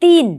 3,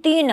3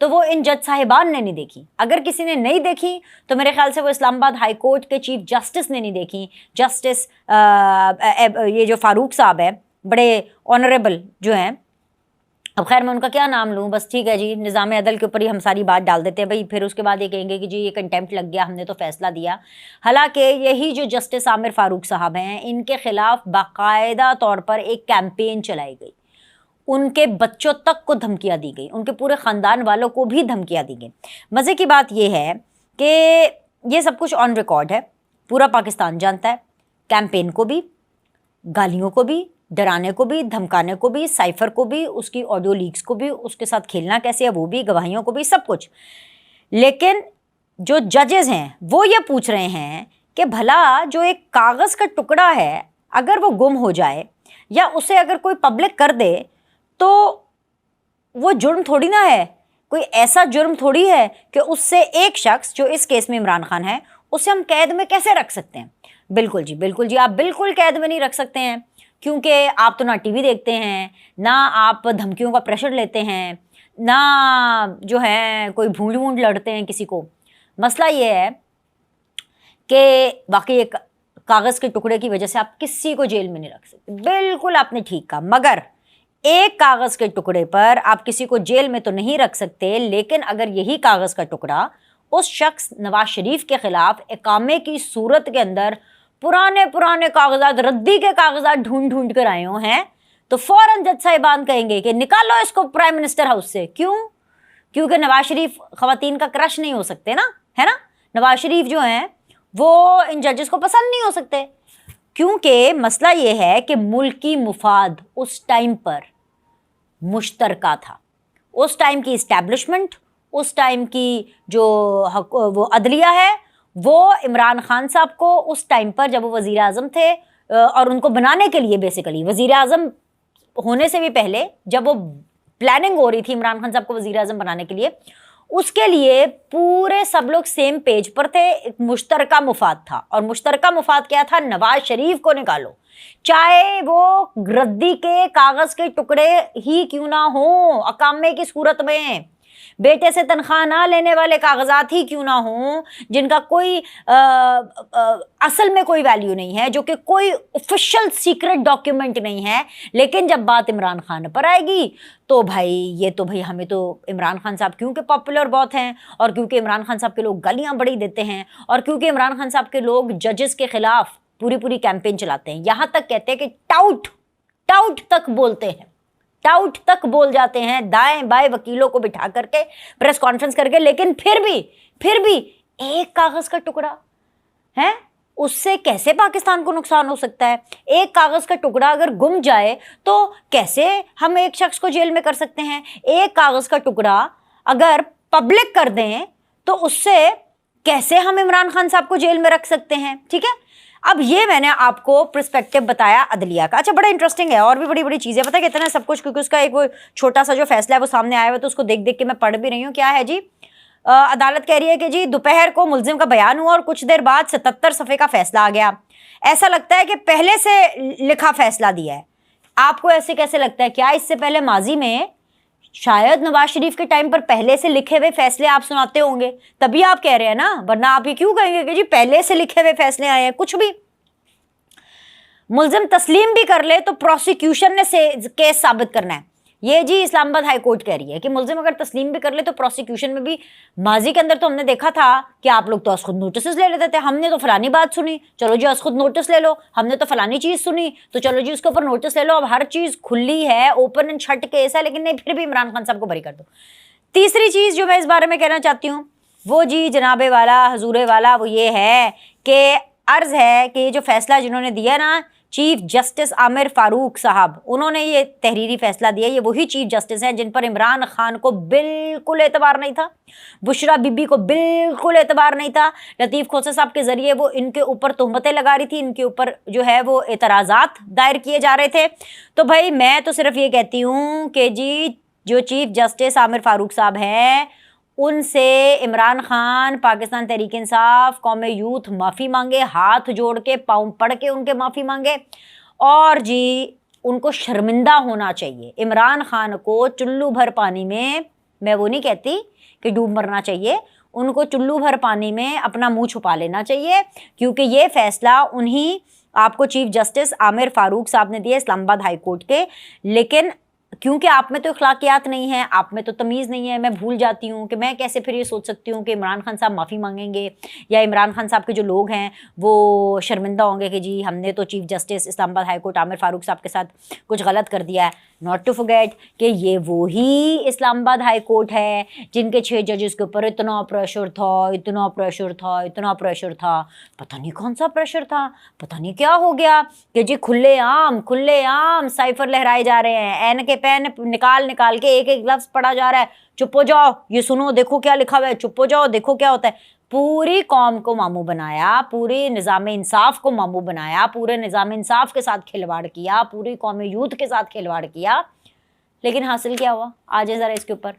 تو وہ ان جج صاحبان نے نہیں دیکھی. اگر کسی نے نہیں دیکھی تو میرے خیال سے وہ اسلام آباد ہائی کورٹ کے چیف جسٹس نے نہیں دیکھی. جسٹس یہ جو فاروق صاحب ہے بڑے آنریبل جو ہیں, اب خیر میں ان کا کیا نام لوں, بس ٹھیک ہے جی, نظام عدل کے اوپر ہی ہم ساری بات ڈال دیتے ہیں بھائی, پھر اس کے بعد یہ کہیں گے کہ جی یہ کنٹیمپٹ لگ گیا, ہم نے تو فیصلہ دیا. حالانکہ یہی جو جسٹس عامر فاروق صاحب ہیں ان کے خلاف باقاعدہ طور پر ایک کیمپین چلائی گئی, ان کے بچوں تک کو دھمکیاں دی گئی, ان کے پورے خاندان والوں کو بھی دھمکیاں دی گئی. مزے کی بات یہ ہے کہ یہ سب کچھ آن ریکارڈ ہے, پورا پاکستان جانتا ہے, کیمپین کو بھی, گالیوں کو بھی, ڈرانے کو بھی, دھمکانے کو بھی, سائفر کو بھی, اس کی آڈیو لیکس کو بھی, اس کے ساتھ کھیلنا کیسے ہے وہ بھی, گواہیوں کو بھی, سب کچھ. لیکن جو ججز ہیں وہ یہ پوچھ رہے ہیں کہ بھلا جو ایک کاغذ کا ٹکڑا ہے اگر وہ گم ہو جائے یا اسے اگر کوئی پبلک کر دے تو وہ جرم تھوڑی نہ ہے, کوئی ایسا جرم تھوڑی ہے کہ اس سے ایک شخص جو اس کیس میں عمران خان ہے اسے ہم قید میں کیسے رکھ سکتے ہیں. بالکل جی, آپ بالکل قید میں نہیں رکھ سکتے ہیں, کیونکہ آپ تو نہ ٹی وی دیکھتے ہیں, نہ آپ دھمکیوں کا پریشر لیتے ہیں, نہ جو ہے کوئی بھونڈ وونڈ لڑتے ہیں کسی کو. مسئلہ یہ ہے کہ واقعی ایک کاغذ کے ٹکڑے کی وجہ سے آپ کسی کو جیل میں نہیں رکھ سکتے, بالکل آپ نے ٹھیک کہا, مگر ایک کاغذ کے ٹکڑے پر آپ کسی کو جیل میں تو نہیں رکھ سکتے. لیکن اگر یہی کاغذ کا ٹکڑا اس شخص نواز شریف کے خلاف اقامے کی صورت کے اندر پرانے کاغذات, ردی کے کاغذات ڈھونڈ کر آئے ہوں ہیں تو فوراً جج صاحبان کہیں گے کہ نکالو اس کو پرائم منسٹر ہاؤس سے. کیوں؟ کیونکہ نواز شریف خواتین کا کرش نہیں ہو سکتے نا, ہے نا. نواز شریف جو ہیں وہ ان ججز کو پسند نہیں ہو سکتے, کیونکہ مسئلہ یہ ہے کہ ملکی مفاد اس ٹائم پر مشترکہ تھا. اس ٹائم کی اسٹیبلشمنٹ, اس ٹائم کی جو وہ عدلیہ ہے, وہ عمران خان صاحب کو اس ٹائم پر جب وہ وزیر اعظم تھے اور ان کو بنانے کے لیے بیسیکلی وزیر اعظم ہونے سے بھی پہلے جب وہ پلاننگ ہو رہی تھی عمران خان صاحب کو وزیر اعظم بنانے کے لیے, اس کے لیے پورے سب لوگ سیم پیج پر تھے. ایک مشترکہ مفاد تھا, اور مشترکہ مفاد کیا تھا؟ نواز شریف کو نکالو, چاہے وہ ردی کے کاغذ کے ٹکڑے ہی کیوں نہ ہوں, اقامے کی صورت میں بیٹے سے تنخواہ نہ لینے والے کاغذات ہی کیوں نہ ہوں, جن کا کوئی اصل میں کوئی ویلیو نہیں ہے, جو کہ کوئی آفیشیل سیکرٹ ڈاکیومنٹ نہیں ہے. لیکن جب بات عمران خان پر آئے گی تو بھائی یہ تو بھائی ہمیں تو عمران خان صاحب کیونکہ پاپولر بہت ہیں, اور کیونکہ عمران خان صاحب کے لوگ گالیاں بڑی دیتے ہیں, اور کیونکہ عمران خان صاحب کے لوگ ججز کے خلاف پوری کیمپین چلاتے ہیں, یہاں تک کہتے ہیں کہ ٹاؤٹ تک بولتے ہیں, ٹاؤٹ تک بول جاتے ہیں دائیں بائیں وکیلوں کو بٹھا کر کے, پریس کانفرنس کر کے. لیکن پھر بھی ایک کاغذ کا ٹکڑا ہے, اس سے کیسے پاکستان کو نقصان ہو سکتا ہے؟ ایک کاغذ کا ٹکڑا اگر گم جائے تو کیسے ہم ایک شخص کو جیل میں کر سکتے ہیں؟ ایک کاغذ کا ٹکڑا اگر پبلک کر دیں تو اس سے کیسے ہم عمران خان صاحب کو جیل میں رکھ سکتے ہیں؟ ٹھیک ہے, اب یہ میں نے آپ کو پرسپیکٹو بتایا عدلیہ کا. اچھا, بڑا انٹرسٹنگ ہے, اور بھی بڑی چیزیں پتہ ہے کتنا سب کچھ, کیونکہ اس کا ایک وہ چھوٹا سا جو فیصلہ ہے وہ سامنے آیا ہوا, تو اس کو دیکھ کے میں پڑھ بھی رہی ہوں. کیا ہے جی؟ عدالت کہہ رہی ہے کہ جی دوپہر کو ملزم کا بیان ہوا اور کچھ دیر بعد 77 صفحے کا فیصلہ آ گیا. ایسا لگتا ہے کہ پہلے سے لکھا فیصلہ دیا ہے. آپ کو ایسے کیسے لگتا ہے؟ کیا اس سے پہلے ماضی میں شاید نواز شریف کے ٹائم پر پہلے سے لکھے ہوئے فیصلے آپ سناتے ہوں گے, تبھی آپ کہہ رہے ہیں نا, ورنہ آپ یہ کیوں کہیں گے کہ جی پہلے سے لکھے ہوئے فیصلے آئے ہیں؟ کچھ بھی ملزم تسلیم بھی کر لے تو پروسیکیوشن نے کیس ثابت کرنا ہے. یہ جی اسلام آباد ہائی کورٹ کہہ رہی ہے کہ ملزم اگر تسلیم بھی کر لے تو پروسیکیوشن میں بھی, ماضی کے اندر تو ہم نے دیکھا تھا کہ آپ لوگ تو از خود نوٹسز لے لیتے تھے, ہم نے تو فلانی بات سنی, چلو جی از خود نوٹس لے لو, ہم نے تو فلانی چیز سنی تو چلو جی اس کے اوپر نوٹس لے لو. اب ہر چیز کھلی ہے, اوپن اینڈ شٹ کیس ہے, لیکن نہیں, پھر بھی عمران خان صاحب کو بری کر دو. تیسری چیز جو میں اس بارے میں کہنا چاہتی ہوں وہ جی جناب والا حضور والا وہ یہ ہے کہ عرض ہے کہ یہ جو فیصلہ جنہوں نے دیا نا چیف جسٹس عامر فاروق صاحب, انہوں نے یہ تحریری فیصلہ دیا. یہ وہی چیف جسٹس ہیں جن پر عمران خان کو بالکل اعتبار نہیں تھا, بشرا بی بی کو بالکل اعتبار نہیں تھا. لطیف کھوسہ صاحب کے ذریعے وہ ان کے اوپر تہمتیں لگا رہی تھی, ان کے اوپر جو ہے وہ اعتراضات دائر کیے جا رہے تھے. تو بھائی میں تو صرف یہ کہتی ہوں کہ جی جو چیف جسٹس عامر فاروق صاحب ہیں ان سے عمران خان, پاکستان تحریک انصاف, قوم یوتھ معافی مانگے, ہاتھ جوڑ کے پاؤں پڑ کے ان کے معافی مانگے, اور جی ان کو شرمندہ ہونا چاہیے. عمران خان کو چلو بھر پانی میں, میں وہ نہیں کہتی کہ ڈوب مرنا چاہیے، ان کو چلو بھر پانی میں اپنا منہ چھپا لینا چاہیے، کیونکہ یہ فیصلہ انہی آپ کو چیف جسٹس عامر فاروق صاحب نے دیا اسلام آباد ہائی کورٹ کے، لیکن کیونکہ آپ میں تو اخلاقیات نہیں ہے، آپ میں تو تمیز نہیں ہے، میں بھول جاتی ہوں کہ میں کیسے پھر یہ سوچ سکتی ہوں کہ عمران خان صاحب معافی مانگیں گے یا عمران خان صاحب کے جو لوگ ہیں وہ شرمندہ ہوں گے کہ جی ہم نے تو چیف جسٹس اسلام آباد ہائی کورٹ عامر فاروق صاحب کے ساتھ کچھ غلط کر دیا ہے۔ ناٹ ٹو فرگیٹ کہ یہ وہی اسلام آباد ہائی کورٹ ہے جن کے 6 ججز کے اوپر اتنا پریشر تھا، اتنا پریشر تھا، اتنا پریشر تھا، پتہ نہیں کون سا پریشر تھا، پتہ نہیں کیا ہو گیا کہ جی کھلے عام سائفر لہرائے جا رہے ہیں، این کے پین نکال کے ایک ایک لفظ پڑھا جا رہا ہے، چپ ہو جاؤ یہ سنو دیکھو کیا لکھا ہوا ہے، چپ ہو جاؤ دیکھو کیا ہوتا ہے۔ پوری قوم کو ماموں بنایا، پورے نظام انصاف کو ماموں بنایا، پورے نظام انصاف کے ساتھ کھلواڑ کیا، پوری قوم یوتھ کے ساتھ کھلواڑ کیا، لیکن حاصل کیا ہوا؟ آج ذرا اس کے اوپر،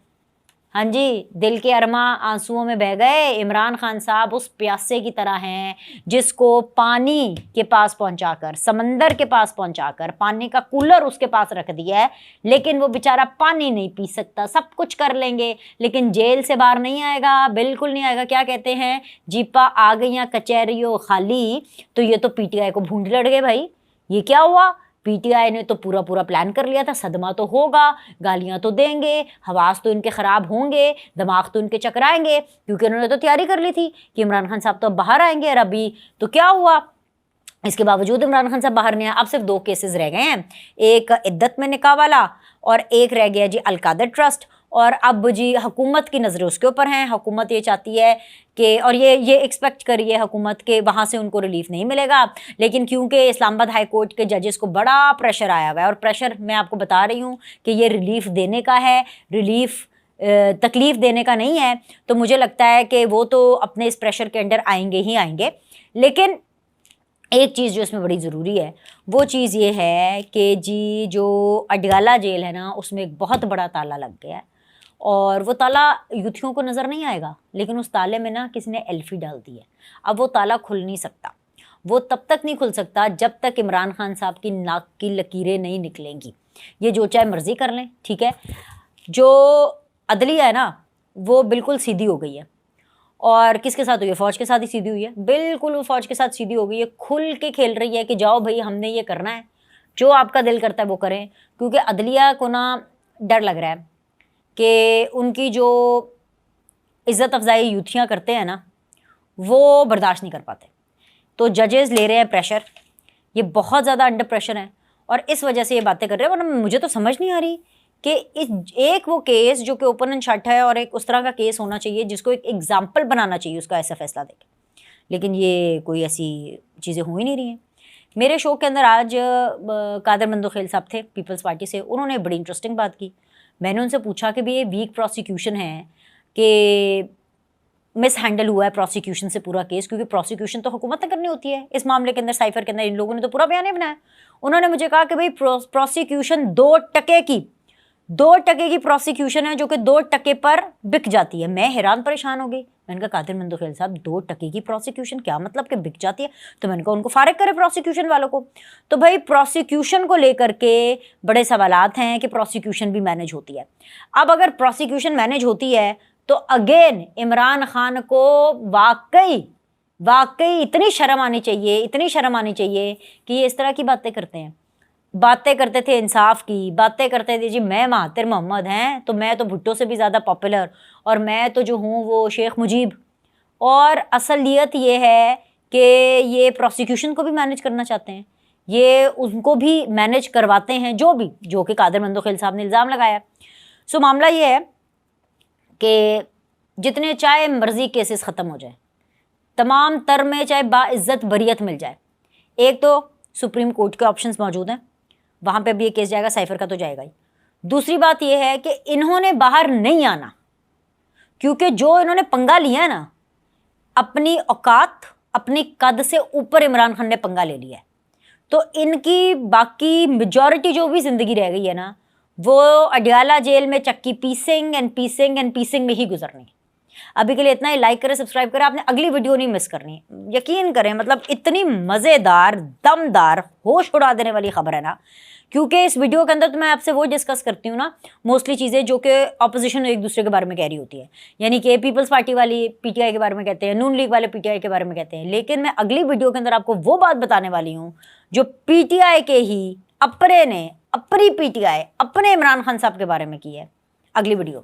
ہاں جی دل کے ارماں آنسوؤں میں بہہ گئے۔ عمران خان صاحب اس پیاسے کی طرح ہیں جس کو پانی کے پاس پہنچا کر، سمندر کے پاس پہنچا کر، پانی کا کولر اس کے پاس رکھ دیا ہے، لیکن وہ بیچارہ پانی نہیں پی سکتا۔ سب کچھ کر لیں گے لیکن جیل سے باہر نہیں آئے گا، بالکل نہیں آئے گا۔ کیا کہتے ہیں، جیپا آ گئیاں کچہریوں خالی، تو یہ تو پی ٹی آئی کو بھونڈ لڑ گئے۔ بھائی یہ کیا ہوا؟ پی ٹی آئی نے تو پورا پلان کر لیا تھا، صدمہ تو ہوگا، گالیاں تو دیں گے، حواس تو ان کے خراب ہوں گے، دماغ تو ان کے چکرائیں گے، کیونکہ انہوں نے تو تیاری کر لی تھی کہ عمران خان صاحب تو اب باہر آئیں گے۔ اور ابھی تو کیا ہوا؟ اس کے باوجود عمران خان صاحب باہر نہیں آئے۔ اب صرف 2 کیسز رہ گئے ہیں، ایک عدت میں نکاح والا اور ایک رہ گیا جی القادر ٹرسٹ، اور اب جی حکومت کی نظریں اس کے اوپر ہیں۔ حکومت یہ چاہتی ہے کہ، اور یہ ایکسپیکٹ کریے حکومت کے وہاں سے ان کو ریلیف نہیں ملے گا، لیکن کیونکہ اسلام آباد ہائی کورٹ کے ججز کو بڑا پریشر آیا ہوا ہے، اور پریشر میں آپ کو بتا رہی ہوں کہ یہ ریلیف دینے کا ہے، تکلیف دینے کا نہیں ہے، تو مجھے لگتا ہے کہ وہ تو اپنے اس پریشر کے انڈر آئیں گے ہی آئیں گے۔ لیکن ایک چیز جو اس میں بڑی ضروری ہے وہ چیز یہ ہے کہ جی جو اڈیالہ جیل ہے نا، اس میں ایک بہت بڑا تالا لگ گیا ہے، اور وہ تالا یوتھیوں کو نظر نہیں آئے گا، لیکن اس تالے میں نا کسی نے ایلفی ڈال دی ہے۔ اب وہ تالا کھل نہیں سکتا، وہ تب تک نہیں کھل سکتا جب تک عمران خان صاحب کی ناک کی لکیریں نہیں نکلیں گی۔ یہ جو چاہے مرضی کر لیں، ٹھیک ہے، جو عدلیہ ہے نا وہ بالکل سیدھی ہو گئی ہے، اور کس کے ساتھ ہوئی ہے؟ فوج کے ساتھ ہی سیدھی ہوئی ہے، بالکل وہ فوج کے ساتھ سیدھی ہو گئی ہے، کھل کے کھیل رہی ہے کہ جاؤ بھائی ہم نے یہ کرنا ہے، جو آپ کا دل کرتا ہے وہ کریں، کیونکہ عدلیہ کو نا ڈر لگ رہا ہے کہ ان کی جو عزت افزائی یوتھیاں کرتے ہیں نا وہ برداشت نہیں کر پاتے، تو ججز لے رہے ہیں پریشر، یہ بہت زیادہ انڈر پریشر ہیں، اور اس وجہ سے یہ باتیں کر رہے ہیں۔ ورنہ مجھے تو سمجھ نہیں آ رہی کہ ایک وہ کیس جو کہ اوپن اینڈ شٹ ہے، اور ایک اس طرح کا کیس ہونا چاہیے جس کو ایک ایگزامپل بنانا چاہیے اس کا ایسا فیصلہ دے کے، لیکن یہ کوئی ایسی چیزیں ہو ہی نہیں رہی ہیں۔ میرے شو کے اندر آج قادر مندوخیل صاحب تھے پیپلز پارٹی سے، انہوں نے بڑی انٹرسٹنگ بات کی۔ میں نے ان سے پوچھا کہ بھی یہ ویک پروسیکیوشن ہے کہ مس ہینڈل ہوا ہے پروسیکیوشن سے پورا کیس، کیونکہ پروسیکیوشن تو حکومت نے کرنی ہوتی ہے اس معاملے کے اندر، سائفر کے اندر ان لوگوں نے تو پورا بیان بنایا۔ انہوں نے مجھے کہا کہ بھائی پروسیکیوشن 2 ٹکے کی پروسیکیوشن ہے جو کہ 2 ٹکے پر بک جاتی ہے۔ میں حیران پریشان ہو گئی، میں نے کہا قادر مندوخیل صاحب 2 ٹکے کی پروسیکیوشن کیا مطلب کہ بک جاتی ہے؟ تو میں نے کہا ان کو فارغ کرے پروسیکیوشن والوں کو۔ تو بھائی پروسیکیوشن کو لے کر کے بڑے سوالات ہیں کہ پروسیکیوشن بھی مینیج ہوتی ہے۔ اب اگر پروسیکیوشن مینیج ہوتی ہے تو اگین عمران خان کو واقعی اتنی شرم آنی چاہیے کہ یہ اس طرح کی باتیں کرتے ہیں۔ باتیں کرتے تھے انصاف کی، باتیں کرتے تھے جی میں مہاتر محمد ہیں تو میں تو بھٹو سے بھی زیادہ پاپولر، اور میں تو جو ہوں وہ شیخ مجیب، اور اصلیت یہ ہے کہ یہ پروسیکیوشن کو بھی مینیج کرنا چاہتے ہیں، یہ ان کو بھی مینیج کرواتے ہیں، جو کہ قادر مندوخیل صاحب نے الزام لگایا۔ سو معاملہ یہ ہے کہ جتنے چاہے مرضی کیسز ختم ہو جائیں، تمام تر میں چاہے باعزت بریت مل جائے، ایک تو سپریم کورٹ کے آپشنز موجود ہیں، وہاں پہ بھی یہ کیس جائے گا، سائفر کا تو جائے گا ہی۔ دوسری بات یہ ہے کہ انہوں نے باہر نہیں آنا، کیونکہ جو انہوں نے پنگا لیا ہے نا، اپنی اوقات اپنی قد سے اوپر عمران خان نے پنگا لے لیا ہے، تو ان کی باقی میجورٹی جو بھی زندگی رہ گئی ہے نا وہ اڈیالہ جیل میں چکی پیسنگ میں ہی گزرنی ہے۔ ابھی کے لیے اتنا ہی، لائک کریں، سبسکرائب کریں، آپ نے اگلی ویڈیو نہیں مس کرنی، یقین کریں، مطلب اتنی مزیدار، دمدار، ہوش اڑا دینے والی خبر ہے نا کیونکہ اس ویڈیو کے اندر تو میں آپ سے وہ ڈسکس کرتی ہوں نا موسٹلی چیزیں جو کہ اپوزیشن ایک دوسرے کے بارے میں کہہ رہی ہوتی ہے، یعنی کہ پیپلز پارٹی والی پی ٹی آئی کے بارے میں کہتے ہیں، نون لیگ والے پی ٹی آئی کے بارے میں کہتے ہیں، لیکن میں اگلی ویڈیو کے اندر آپ کو وہ بات بتانے والی ہوں جو پی ٹی آئی کے ہی اپنے نے اپنی پی ٹی آئی اپنے عمران خان صاحب کے بارے میں کی ہے۔ اگلی ویڈیو